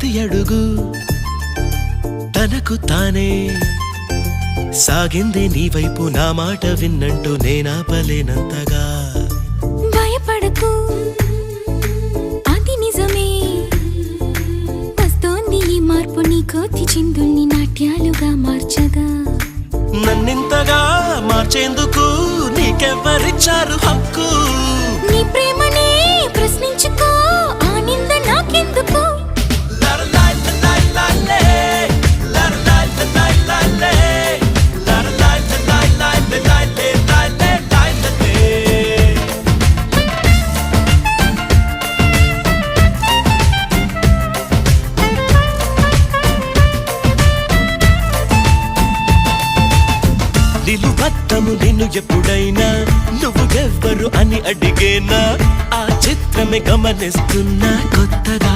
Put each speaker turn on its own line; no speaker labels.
ప్రతి అడుగు తనకు తానే సాగిందే నీ వైపు నా మాట విన్నంటూ నేనాపలేనంతగా
భయపడకు అది నిజమే వస్తోంది ఈ మార్పు నీ కోతి చిందుల్ని నాట్యాలుగా మార్చగా
నన్నింతగా మార్చేందుకు నీకెవ్వరిచ్చారు హక్కు
నీ ప్రేమనే ప్రశ్నించుకో ఆ నింద నాకెందుకు
నిలువత్తము నిన్ను ఎప్పుడైనా నువ్వు ఎవ్వరు అని అడిగేనా ఆ చిత్రమే గమనిస్తున్నా కొత్తగా